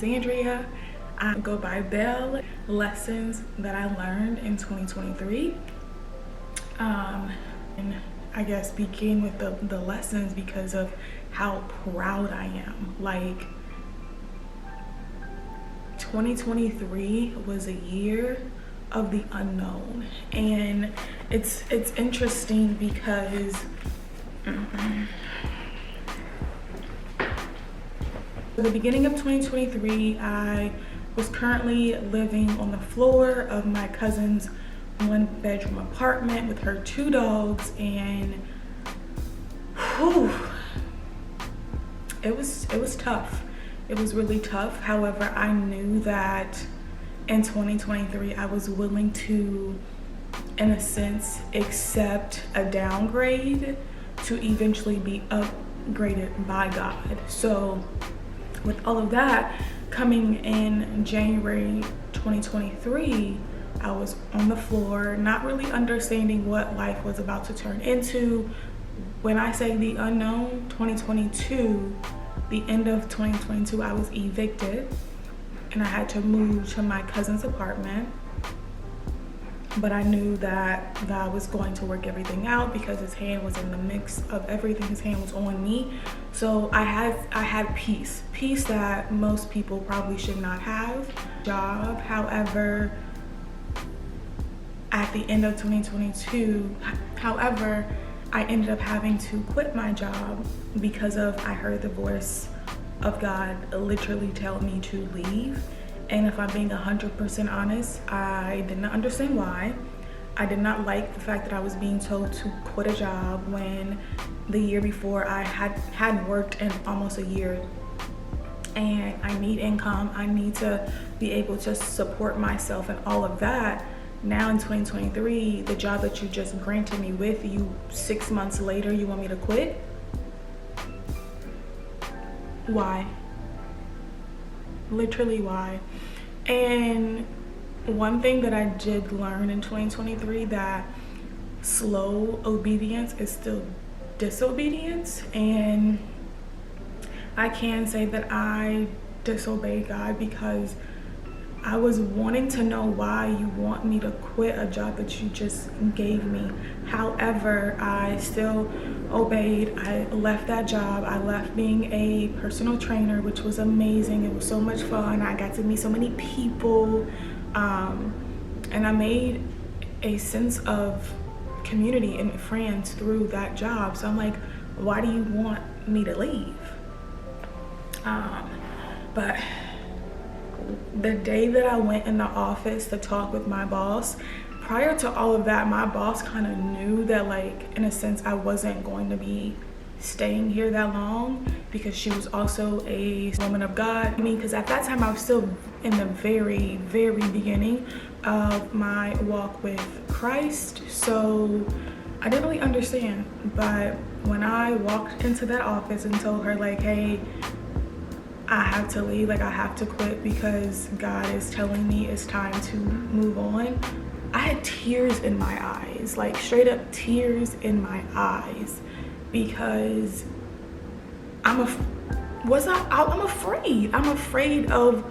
Zandria. I go by Belle. Lessons that I learned in 2023. And I guess begin with the lessons because of how proud I am. Like, 2023 was a year of the unknown, and it's interesting because at the beginning of 2023, I was currently living on the floor of my cousin's one-bedroom apartment with her 2 dogs, and it was tough. It was really tough. However, I knew that in 2023 I was willing to, in a sense, accept a downgrade to eventually be upgraded by God. So with all of that coming in January 2023, I was on the floor, not really understanding what life was about to turn into. When I say the unknown, 2022, the end of 2022, I was evicted and I had to move to my cousin's apartment. But I knew that God was going to work everything out because his hand was in the mix of everything. His hand was on me. So I had peace that most people probably should not have. Job, however, at the end of 2022, I ended up having to quit my job because I heard the voice of God literally tell me to leave. And if I'm being 100% honest, I did not understand why. I did not like the fact that I was being told to quit a job when the year before I hadn't worked in almost a year. And I need income. I need to be able to support myself and all of that. Now in 2023, the job that you just granted me with, 6 months later, you want me to quit? Why? Literally, why? And one thing that I did learn in 2023, that slow obedience is still disobedience. And I can say that I disobeyed God because I was wanting to know why you want me to quit a job that you just gave me. However, I still obeyed. I left that job. I left being a personal trainer, which was amazing. It was so much fun. I got to meet so many people. And I made a sense of community and friends through that job. So I'm like, why do you want me to leave? But the day that I went in the office to talk with my boss, prior to all of that, my boss kind of knew that, like, in a sense, I wasn't going to be staying here that long because she was also a woman of God. I mean, because at that time I was still in the very, very beginning of my walk with Christ. So I didn't really understand. But when I walked into that office and told her, like, hey, I have to leave, like, I have to quit because God is telling me it's time to move on, I had tears in my eyes, like straight up tears in my eyes, because I'm afraid. I'm afraid of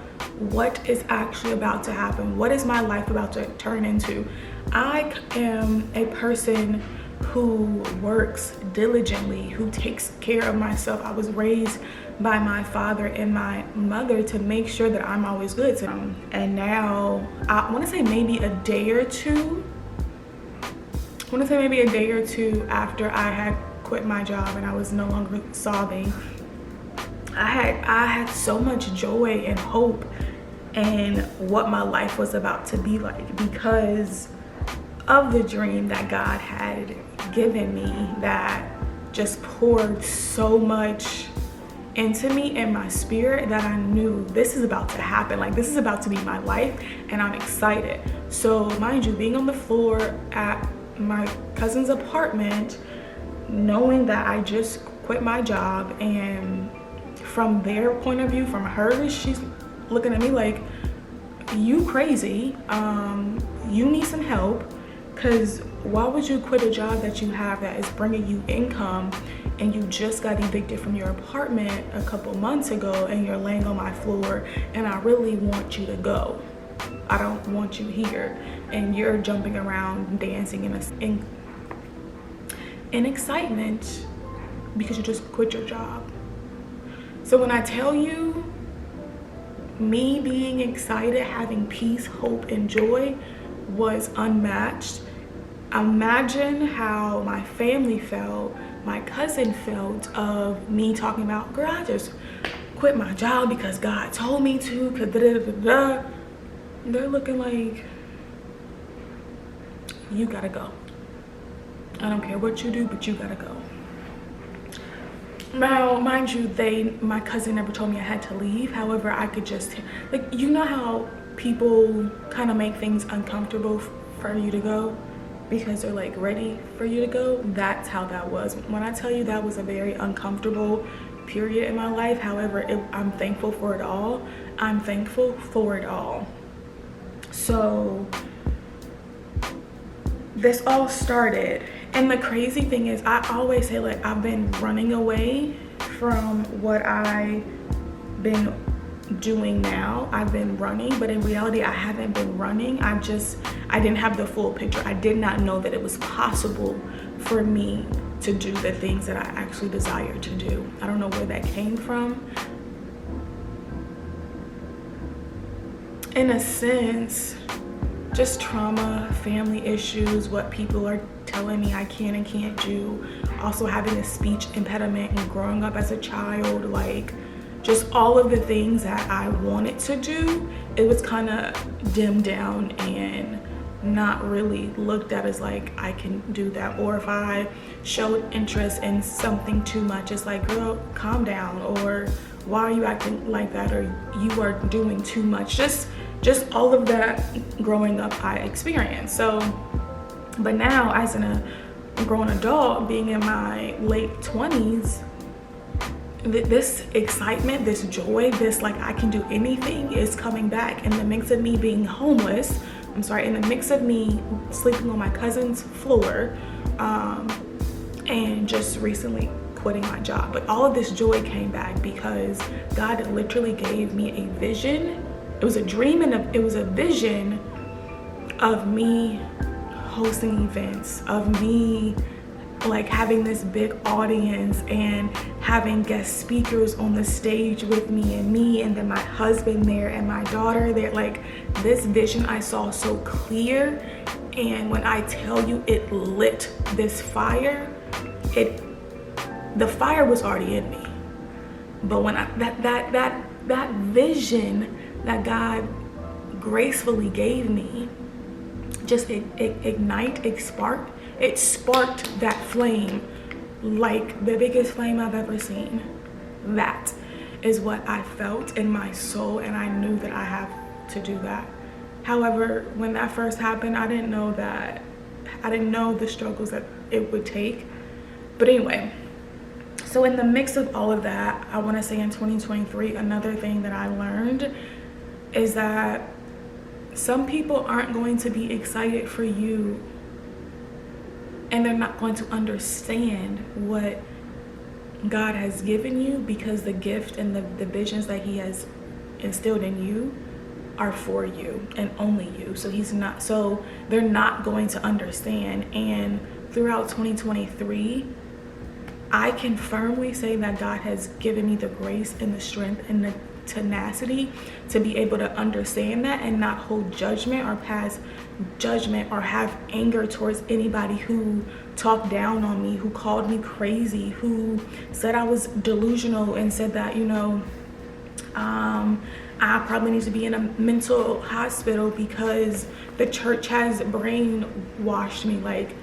what is actually about to happen. What is my life about to turn into? I am a person who works diligently, who takes care of myself. I was raised by my father and my mother to make sure that I'm always good. And now I want to say maybe a day or two after I had quit my job and I was no longer sobbing, I had so much joy and hope in what my life was about to be like because of the dream that God had given me, that just poured so much into me and my spirit that I knew this is about to happen. Like, this is about to be my life, and I'm excited. So mind you, being on the floor at my cousin's apartment, knowing that I just quit my job, and from their point of view, from hers, she's looking at me like, you crazy, you need some help, Because why would you quit a job that you have that is bringing you income, and you just got evicted from your apartment a couple months ago, and you're laying on my floor, and I really want you to go. I don't want you here. And you're jumping around, dancing in excitement because you just quit your job. So when I tell you, me being excited, having peace, hope, and joy was unmatched. Imagine how my family felt, my cousin felt of me talking about, girl, I just quit my job because God told me to, cause da-da-da-da-da. They're looking like, you gotta go. I don't care what you do, but you gotta go. Now, mind you, my cousin never told me I had to leave. However, I could just, like, you know how people kind of make things uncomfortable for you to go because they're like ready for you to go? That's how that was. When I tell you that was a very uncomfortable period in my life, however, I'm thankful for it all. I'm thankful for it all. So this all started, and the crazy thing is, I always say, like, I've been running away from what I've been doing now. I've been running, but in reality I haven't been running. I didn't have the full picture. I did not know that it was possible for me to do the things that I actually desire to do. I don't know where that came from. In a sense, just trauma, family issues, what people are telling me I can and can't do, also having a speech impediment and growing up as a child, like just all of the things that I wanted to do, it was kind of dimmed down and not really looked at as like I can do that. Or if I showed interest in something too much, it's like, girl, calm down, or why are you acting like that, or you are doing too much. Just all of that growing up I experienced. So, but now as a grown adult, being in my late 20s, this excitement, this joy, this like I can do anything is coming back. In the mix of me being homeless, in the mix of me sleeping on my cousin's floor, and just recently quitting my job. But all of this joy came back because God literally gave me a vision. It was a dream and it was a vision of me hosting events, of me like having this big audience and having guest speakers on the stage with me, and then my husband there and my daughter there. Like, this vision I saw so clear, and when I tell you it lit this fire, the fire was already in me. But when that vision that God gracefully gave me, just it sparked that flame, like the biggest flame I've ever seen. That is what I felt in my soul, and I knew that I have to do that. However, when that first happened, I didn't know the struggles that it would take. But anyway, so in the mix of all of that, I want to say in 2023, another thing that I learned is that some people aren't going to be excited for you, and they're not going to understand what God has given you, because the gift and the visions that he has instilled in you are for you and only you. So they're not going to understand. And throughout 2023, I can firmly say that God has given me the grace and the strength and the tenacity to be able to understand that and not hold judgment or pass judgment or have anger towards anybody who talked down on me, who called me crazy, who said I was delusional and said that, I probably need to be in a mental hospital because the church has brainwashed me. Like,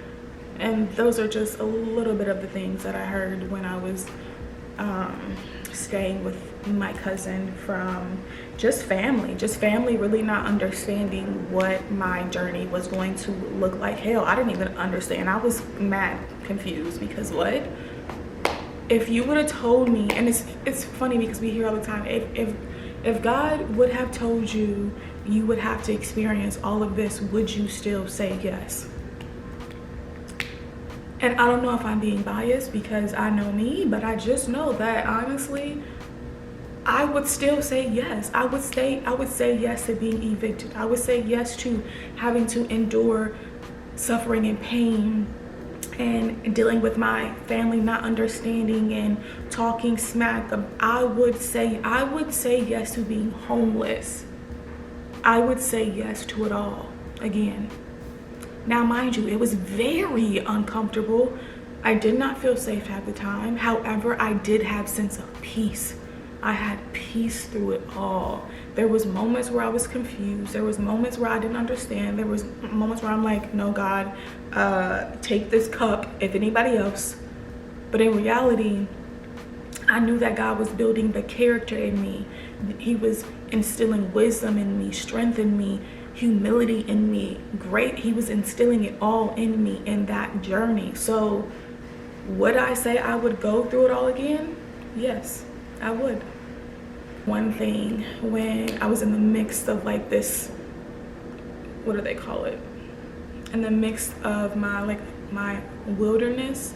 and those are just a little bit of the things that I heard when I was staying with my cousin, from just family really not understanding what my journey was going to look like. Hell, I didn't even understand. I was mad confused because what? If you would have told me, and it's funny because we hear all the time, if God would have told you you would have to experience all of this, would you still say yes? And I don't know if I'm being biased because I know me, but I just know that honestly, I would still say yes. I would say yes to being evicted. I would say yes to having to endure suffering and pain and dealing with my family not understanding and talking smack. I would say yes to being homeless. I would say yes to it all again. Now, mind you, it was very uncomfortable. I did not feel safe at the time. However, I did have sense of peace. I had peace through it all. There was moments where I was confused. There was moments where I didn't understand. There was moments where I'm like, no, God, take this cup if anybody else. But in reality, I knew that God was building the character in me. He was instilling wisdom in me, strength in me, humility in me. He was instilling it all in me in that journey. So would I say I would go through it all again? Yes, I would. One thing, when I was in the midst of like this, what do they call it? In the midst of my wilderness,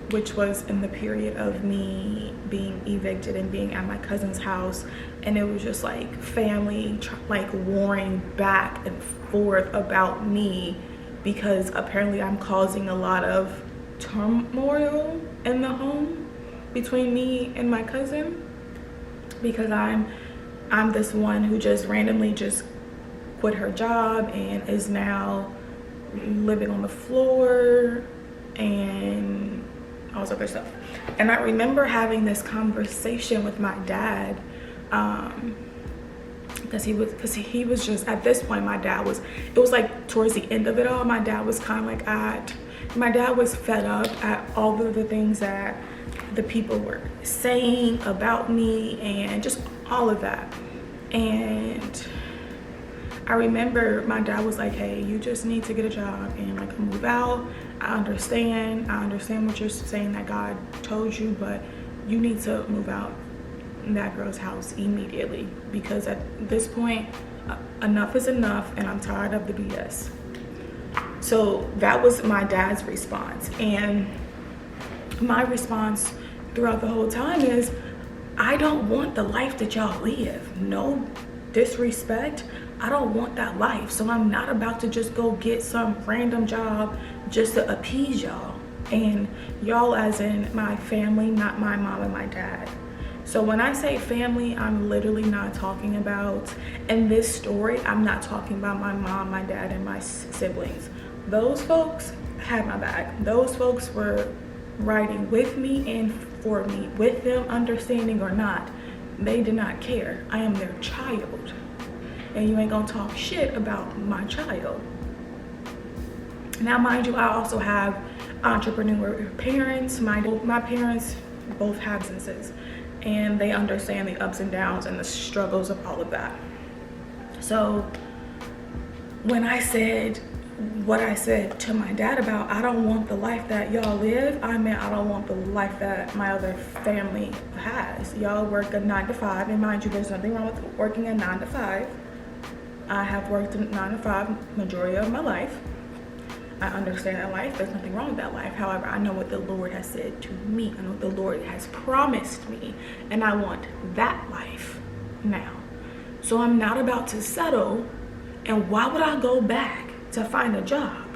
which was in the period of me being evicted and being at my cousin's house, and it was just like family like warring back and forth about me because apparently I'm causing a lot of turmoil in the home between me and my cousin, because I'm this one who just randomly just quit her job and is now living on the floor and all this other stuff. And I remember having this conversation with my dad, because he was just, at this point, it was like towards the end of it all, my dad was kind of like my dad was fed up at all of the things that the people were saying about me and just all of that. And I remember my dad was like, hey, you just need to get a job and like move out. I understand what you're saying, that God told you, but you need to move out in that girl's house immediately, because at this point, enough is enough and I'm tired of the BS. So that was my dad's response. And my response throughout the whole time is, I don't want the life that y'all live. No disrespect, I don't want that life. So I'm not about to just go get some random job just to appease y'all. And y'all as in my family, not my mom and my dad. So when I say family, I'm literally not talking about, in this story, I'm not talking about my mom, my dad, and my siblings. Those folks had my back. Those folks were riding with me and for me, with them understanding or not. They did not care. I am their child. And you ain't gonna talk shit about my child. Now, mind you, I also have entrepreneur parents. My parents both have businesses, and they understand the ups and downs and the struggles of all of that. So when I said what I said to my dad about, I don't want the life that y'all live, I meant I don't want the life that my other family has. Y'all work a 9 to 5, and mind you, there's nothing wrong with working a 9 to 5. I have worked a 9 to 5 majority of my life. I understand that life, there's nothing wrong with that life. However, I know what the Lord has said to me. I know what the Lord has promised me, and I want that life now. So I'm not about to settle, and why would I go back to find a job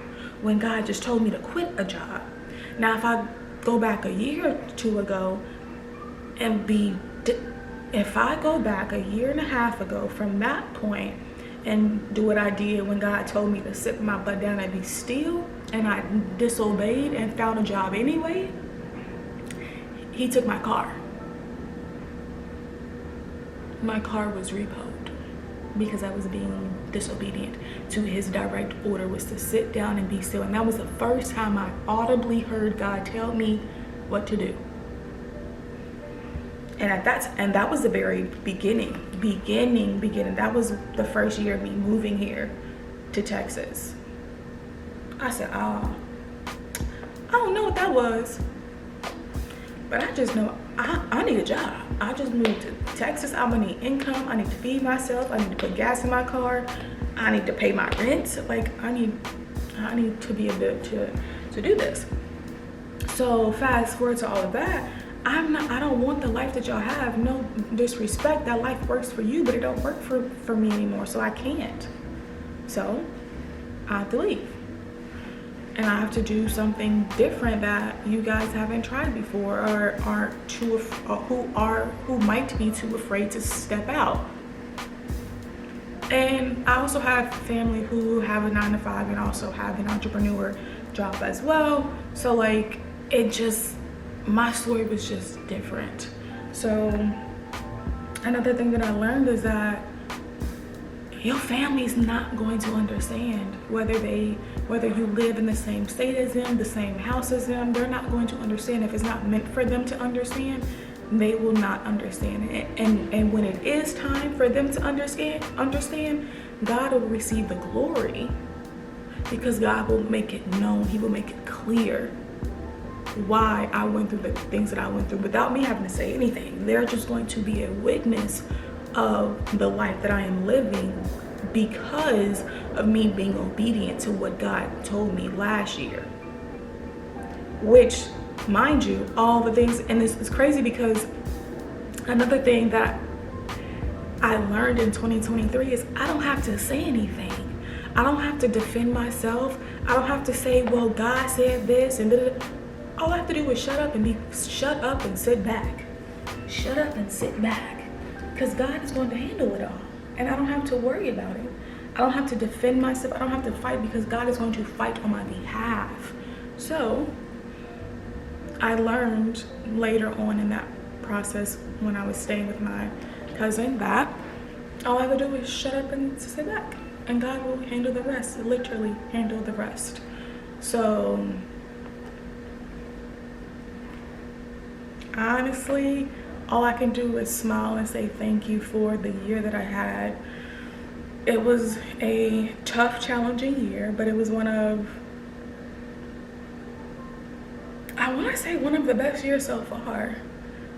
when God just told me to quit a job? Now, if I go back a year or two ago if I go back a year and a half ago from that point and do what I did when God told me to sit my butt down and be still, and I disobeyed and found a job anyway, he took my car. My car was repoed because I was being disobedient to his direct order, was to sit down and be still. And that was the first time I audibly heard God tell me what to do. And that was the very beginning. That was the first year of me moving here to Texas. I said, I don't know what that was, but I just know I need a job. I just moved to Texas. I'm gonna need income. I need to feed myself. I need to put gas in my car. I need to pay my rent. Like I need to be able to to do this. So fast forward to all of that, I don't want the life that y'all have. No disrespect, that life works for you, but it don't work for me anymore, so I can't. So I have to leave. And I have to do something different that you guys haven't tried before, or aren't too, who might be too afraid to step out. And I also have family who have a 9-to-5 and also have an entrepreneur job as well. So like, my story was just different. So another thing that I learned is that your family's not going to understand whether you live in the same state as them, the same house as them. They're not going to understand. If it's not meant for them to understand, they will not understand it. And when it is time for them to understand, God will receive the glory, because God will make it known. He will make it clear why I went through the things that I went through without me having to say anything. They're just going to be a witness of the life that I am living because of me being obedient to what God told me last year. Which, mind you, all the things, and this is crazy because another thing that I learned in 2023 is I don't have to say anything. I don't have to defend myself. I don't have to say, well, God said this and da-da-da. All I have to do is shut up and sit back. Shut up and sit back. Because God is going to handle it all. And I don't have to worry about it. I don't have to defend myself. I don't have to fight, because God is going to fight on my behalf. So I learned later on in that process, when I was staying with my cousin, that all I have to do is shut up and sit back. And God will handle the rest. Literally handle the rest. So honestly, all I can do is smile and say thank you for the year that I had. It was a tough, challenging year, but it was one of the best years so far.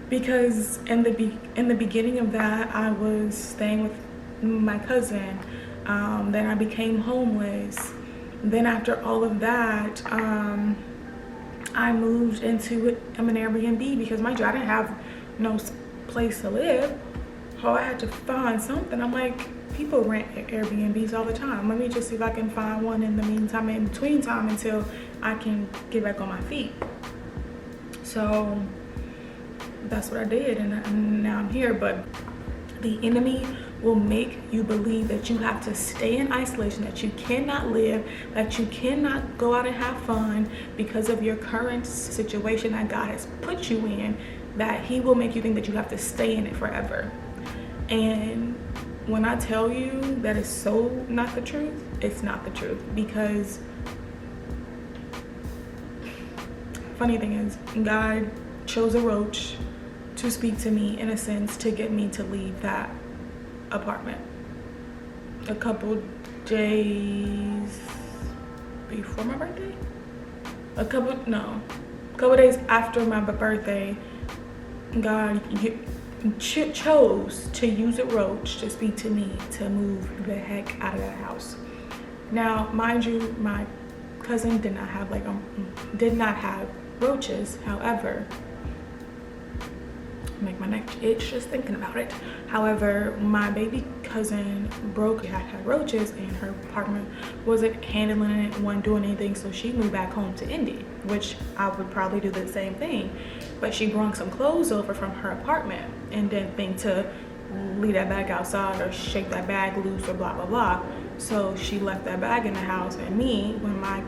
Because in the beginning of that, I was staying with my cousin. Then I became homeless. Then after all of that, I moved into an Airbnb because I didn't have no place to live. So I had to find something. I'm like, people rent Airbnbs all the time. Let me just see if I can find one in the meantime, in between time, until I can get back on my feet. So that's what I did, and now I'm here. But the enemy will make you believe that you have to stay in isolation, that you cannot live, that you cannot go out and have fun because of your current situation that God has put you in, that he will make you think that you have to stay in it forever. And when I tell you that is so not the truth, it's not the truth. Because funny thing is, God chose a roach to speak to me, in a sense, to get me to leave that apartment. A couple days before my birthday? A couple days after my birthday, God chose to use a roach to speak to me to move the heck out of that house. Now, mind you, my cousin did not have roaches. However, make my neck itch just thinking about it. However, my baby cousin had roaches, and her apartment wasn't handling it, wasn't doing anything, so she moved back home to Indy, which I would probably do the same thing. But she brought some clothes over from her apartment and didn't think to leave that bag outside or shake that bag loose or blah blah blah. So she left that bag in the house, and me, when my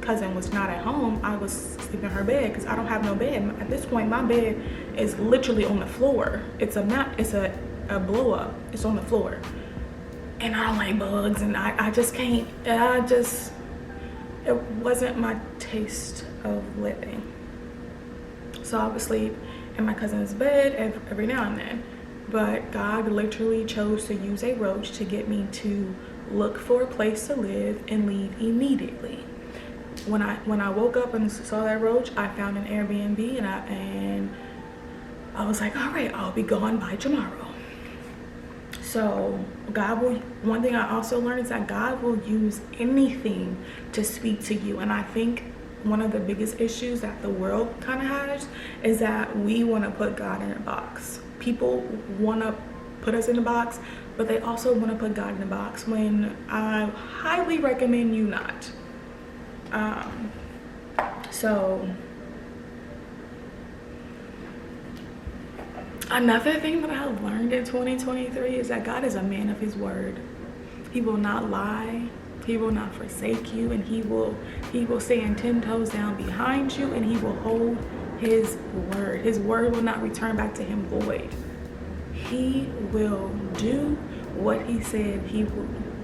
cousin was not at home, I was sleeping in her bed because I don't have no bed. At this point, my bed is literally on the floor. It's a blow up. It's on the floor. And I don't like bugs, and I just can't, it wasn't my taste of living. So I would sleep in my cousin's bed every now and then. But God literally chose to use a roach to get me to look for a place to live and leave immediately. When I woke up and saw that roach, I found an Airbnb, and I was like, all right, I'll be gone by tomorrow. So one thing I also learned is that God will use anything to speak to you. And I think one of the biggest issues that the world kind of has is that we want to put God in a box. People want to put us in a box, but they also want to put God in a box, when I highly recommend you not. So another thing that I've learned in 2023 is that God is a man of his word. He will not lie. He will not forsake you, and he will stand 10 toes down behind you, and he will hold his word. His word will not return back to him void. He will do what he said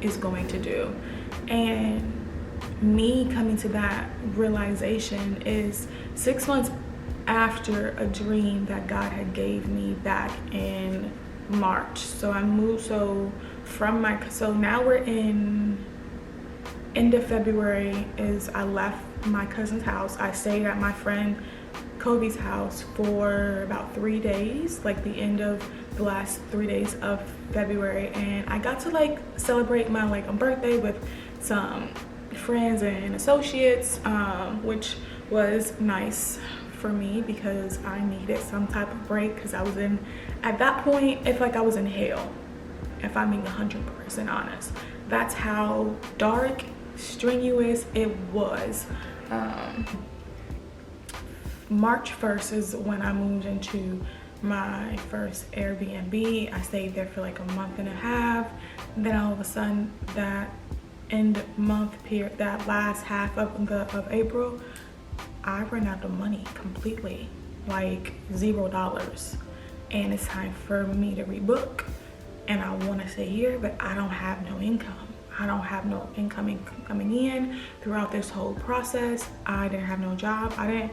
is going to do. And me coming to that realization is 6 months after a dream that God had gave me back in March. So I moved, so now we're in end of February is I left my cousin's house. I stayed at my friend Kobe's house for about 3 days, like the end of the last 3 days of February, and I got to like celebrate my birthday with some friends and associates, which was nice for me because I needed some type of break, because I was at that point, it's like I was in hell, if I'm being 100% honest. That's how dark, strenuous it was. March 1st is when I moved into my first Airbnb. I stayed there for like a month and a half. Then all of a sudden, that end month period, that last half of April, I ran out of money completely, like $0. And it's time for me to rebook. And I want to stay here, but I don't have no income. I don't have no income coming in throughout this whole process. I didn't have no job. I didn't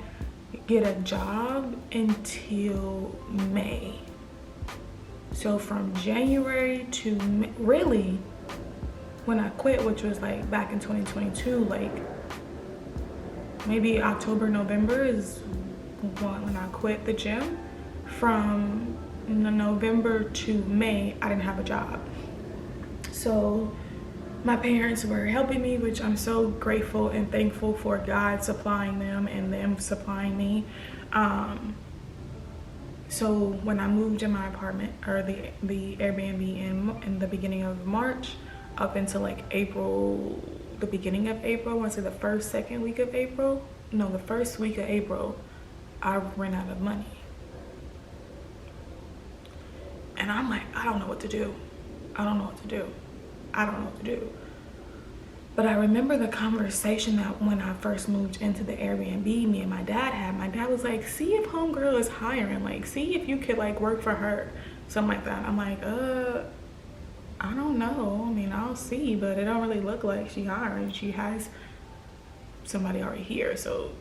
get a job until May. So from January to May, really, when I quit, which was like back in 2022, like maybe October, November is when I quit the gym. From November to May, I didn't have a job. So my parents were helping me, which I'm so grateful and thankful for God supplying them and them supplying me. So when I moved in my apartment, or the Airbnb in the beginning of March, up until like April, the beginning of April, I want to say the second week of April, no, the first week of April, I ran out of money. And I'm like, I don't know what to do. I don't know what to do. I don't know what to do. But I remember the conversation that when I first moved into the Airbnb, me and my dad had. My dad was like, see if homegirl is hiring. Like, see if you could like work for her. Something like that. I'm like, I don't know. I mean, I'll see, but it don't really look like she hiring. She has somebody already here. So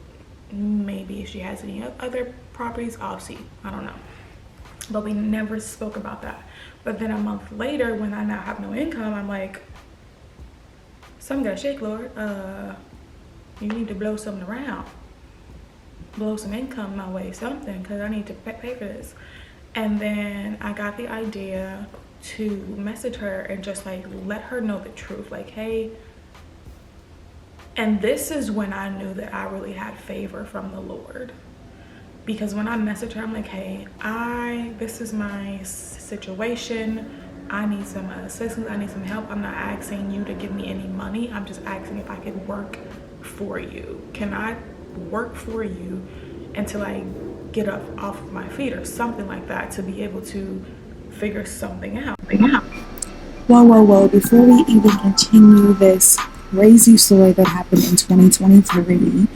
maybe if she has any other properties, I'll see. I don't know. But we never spoke about that. But then a month later, when I now have no income, I'm like, something gotta shake, Lord. You need to blow something around. Blow some income my way, something, because I need to pay for this. And then I got the idea to message her and just like let her know the truth. Like, hey, and this is when I knew that I really had favor from the Lord. Because when I messaged her, I'm like, hey, this is my situation. I need some assistance. I need some help. I'm not asking you to give me any money. I'm just asking if I could work for you. Can I work for you until I get up off of my feet or something like that, to be able to figure something out? Whoa. Before we even continue this crazy story that happened in 2023,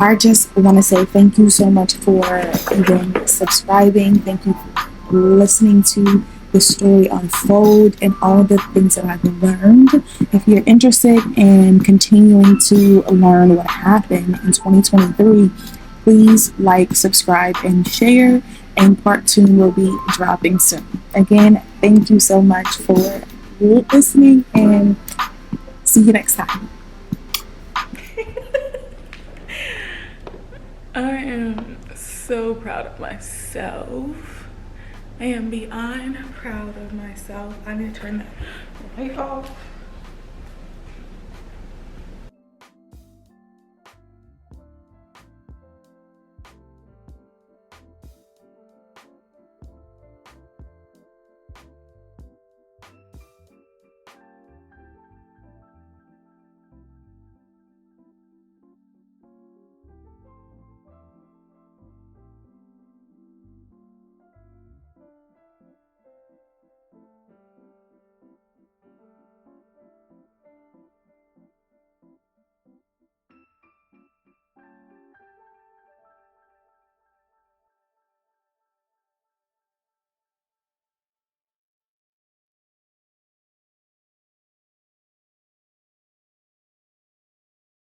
I just want to say thank you so much for even subscribing. Thank you for listening to the story unfold and all the things that I've learned. If you're interested in continuing to learn what happened in 2023, please like, subscribe, and share. And part 2 will be dropping soon. Again, thank you so much for listening, and see you next time. I am so proud of myself. I am beyond proud of myself. I need to turn that light off.